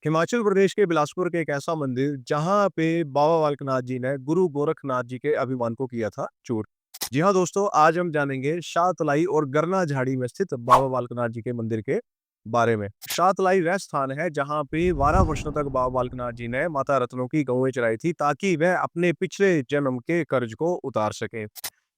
हिमाचल प्रदेश के बिलासपुर के एक ऐसा मंदिर जहाँ पे बाबा बालकनाथ जी ने गुरु गोरखनाथ जी के अभिमान को किया था चूर। जी हाँ दोस्तों, आज हम जानेंगे शाहतलाई और गरना झाड़ी में स्थित बाबा बालकनाथ जी के मंदिर के बारे में। शाहतलाई वह स्थान है जहाँ पे 12 वर्षों तक बाबा बालकनाथ जी ने माता रत्नों की गौएं चराई थी ताकि वह अपने पिछले जन्म के कर्ज को उतार सके।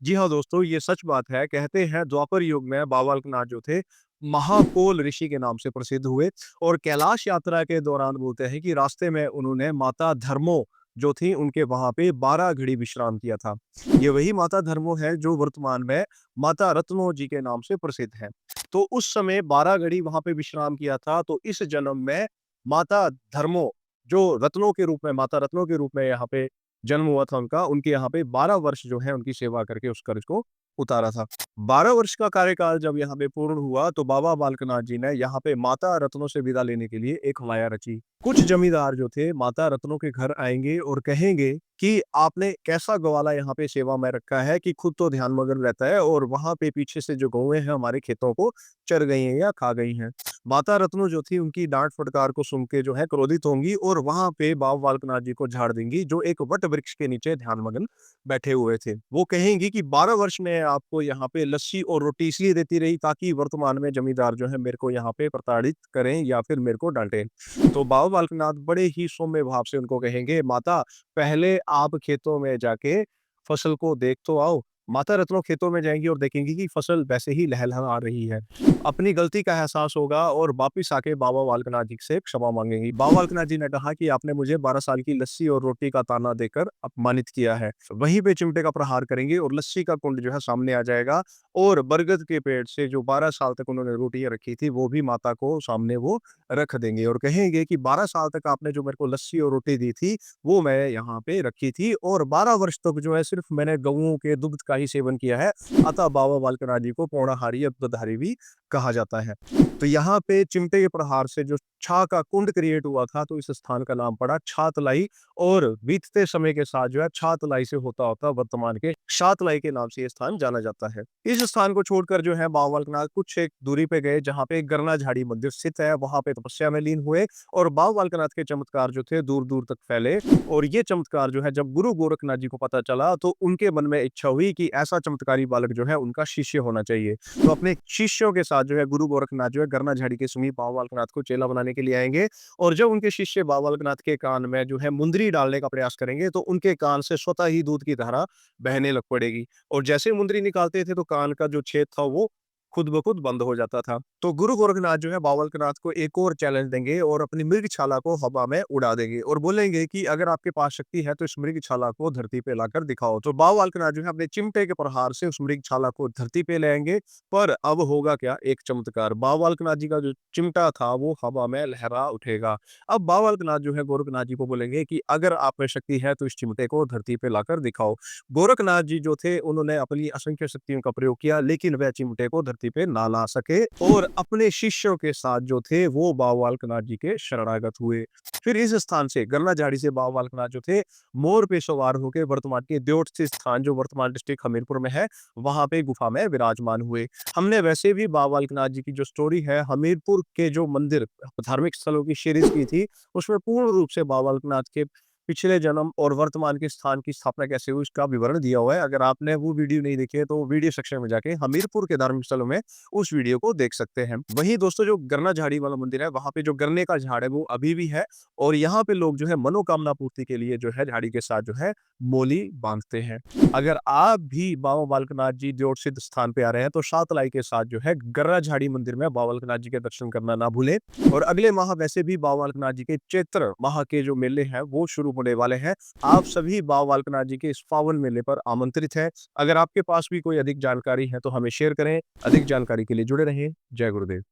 जी हाँ दोस्तों, ये सच बात है। कहते हैं द्वापर युग में बाबा बालकनाथ जो थे महाकोल ऋषि के नाम से प्रसिद्ध हुए और कैलाश यात्रा के दौरान बोलते हैं कि रास्ते में उन्होंने माता धर्मो जो थी उनके वहां पे 12 घड़ी विश्राम किया था। ये वही माता धर्मो है जो वर्तमान में माता रत्नो जी के नाम से प्रसिद्ध है। तो उस समय 12 घड़ी वहां पे विश्राम किया था। तो इस जन्म में माता धर्मो जो रत्नों के रूप में माता रत्नों के रूप में यहाँ पे जन्म हुआ था उनका, उनके यहाँ पे 12 वर्ष जो है उनकी सेवा करके उस कर्ज को उतारा था। 12 वर्ष का कार्यकाल जब यहाँ पे पूर्ण हुआ तो बाबा बालकनाथ जी ने यहाँ पे माता रत्नों से विदा लेने के लिए एक माया रची। कुछ जमींदार जो थे माता रत्नों के घर आएंगे और कहेंगे कि आपने कैसा ग्वाला यहाँ पे सेवा में रखा है कि खुद तो ध्यान मग्न रहता है और वहां पे पीछे से जो गौएं हैं हमारे खेतों को चर गई हैं या खा गई हैं। माता रत्नो जो थी उनकी डांट फटकार को सुन के जो है क्रोधित होंगी और वहां पे बाबा बालकनाथ जी को झाड़ देंगी जो एक वट वृक्ष के नीचे ध्यान मग्न बैठे हुए थे। वो कहेंगी कि 12 वर्ष में आपको यहाँ पे लस्सी और रोटी इसलिए देती रही ताकि वर्तमान में जमींदार जो है मेरे को यहाँ पे प्रताड़ित करें या फिर मेरे को डांटे। तो बाबा बालकनाथ बड़े ही सौम्य भाव से उनको कहेंगे, माता पहले आप खेतों में जाके फसल को देख तो आओ। माता रत्नो खेतों में जाएंगी और देखेंगी कि फसल वैसे ही लहलहा रही है। अपनी गलती का एहसास होगा और वापिस आके बाबा बालकनाथ जी से क्षमा मांगेंगी। बाबा बालकनाथ जी ने कहा कि आपने मुझे 12 साल की लस्सी और रोटी का ताना देकर अपमानित किया है। वहीं पे चिमटे का प्रहार करेंगे और लस्सी का कुंड जो है सामने आ जाएगा और बरगद के पेड़ से जो 12 साल तक उन्होंने रोटियां रखी थी वो भी माता को सामने वो रख देंगे और कहेंगे कि 12 साल तक आपने जो मेरे को लस्सी और रोटी दी थी वो मैं यहाँ पे रखी थी और 12 वर्ष तक जो है सिर्फ मैंने गऊओं के दुग्ध का ही सेवन किया है। अतः बाबा बालकनाथ जी को पौणाहारी या दुधारी भी कहा जाता है। तो यहाँ पे चिमटे के प्रहार से जो छा का कुंड क्रिएट हुआ था तो इस स्थान का नाम पड़ा छातलाई और बीतते समय के साथ जो है छातलाई से होता होता वर्तमान के शातलाई के नाम से ये स्थान जाना जाता है। इस स्थान को छोड़कर जो है बाबा बालकनाथ कुछ एक दूरी पे गए जहाँ पे गरना झाड़ी मंदिर स्थित है, वहां पे तपस्या में लीन हुए और बाबा बालकनाथ के चमत्कार जो थे दूर दूर तक फैले। और ये चमत्कार जो है जब गुरु गोरखनाथ जी को पता चला तो उनके मन में इच्छा हुई कि ऐसा चमत्कारी बालक जो है उनका शिष्य होना चाहिए। तो अपने शिष्यों के साथ जो है गुरु गोरखनाथ जो है गरना झाड़ी के समीप बाबा बालकनाथ को चेला बनाने के लिए आएंगे और जब उनके शिष्य बाबा बालकनाथ के कान में जो है मुंदरी डालने का प्रयास करेंगे तो उनके कान से स्वतः ही दूध की धारा बहने लग पड़ेगी और जैसे मुंदरी निकालते थे तो कान का जो छेद था वो खुद ब खुद बंद हो जाता था। तो गुरु गोरखनाथ जो है बाबा बालकनाथ को एक और चैलेंज देंगे और अपनी मृगछाला को हवा में उड़ा देंगे और बोलेंगे कि अगर आपके पास शक्ति है तो इस मृगछाला को धरती पे लाकर दिखाओ। तो बाबा बालकनाथ जो है अपने चिमटे के प्रहार से उस मृगछाला को धरती पे ले आएंगे। पर अब होगा क्या, एक चमत्कार। बाबा बालकनाथ जी का जो चिमटा था वो हवा में लहरा उठेगा। अब बाबा बालकनाथ जो है गोरखनाथ जी को बोलेंगे कि अगर आप में शक्ति है तो इस चिमटे को धरती पे लाकर दिखाओ। गोरखनाथ जी जो थे उन्होंने अपनी असंख्य शक्तियों का प्रयोग किया लेकिन वह चिमटे को धरती पे ना ला सके और अपने शिष्यों के साथ जो थे वो बाबा बालकनाथ जी के शरणागत हुए। फिर इस स्थान से गरना झाड़ी से बाबा बालकनाथ जो थे मोर पे सवार होकर वर्तमान के द्योट से स्थान जो वर्तमान डिस्ट्रिक्ट हमीरपुर में है वहां पे गुफा में विराजमान हुए। हमने वैसे भी बाबा बालकनाथ जी की जो स्टोरी है हमीरपुर के जो मंदिर धार्मिक स्थलों की सीरीज की थी उसमें पूर्ण रूप से बाबा बालकनाथ के पिछले जन्म और वर्तमान के स्थान की स्थापना कैसे हुई उसका विवरण दिया हुआ है। अगर आपने वो वीडियो नहीं देखी है तो वीडियो सेक्शन में जाके हमीरपुर के धार्मिक स्थलों में उस वीडियो को देख सकते हैं। वहीं दोस्तों जो गरना झाड़ी वाला मंदिर है वहां पे जो गन्ने का झाड़ है वो अभी भी है और यहाँ पे लोग जो है मनोकामना पूर्ति के लिए जो है झाड़ी के साथ जो है मोली बांधते हैं। अगर आप भी बाबा बालकनाथ जी द्योट सिद्ध स्थान पे आ रहे हैं तो सातलाई के साथ जो है गरना झाड़ी मंदिर में बाबा बालकनाथ जी के दर्शन करना ना भूलें। और अगले माह वैसे भी बाबा बालकनाथ जी के चैत्र माह के जो मेले हैं वो शुरू होने वाले हैं। आप सभी बाबा बालकनाथ जी के इस पावन मेले पर आमंत्रित हैं। अगर आपके पास भी कोई अधिक जानकारी है तो हमें शेयर करें। अधिक जानकारी के लिए जुड़े रहें। जय गुरुदेव।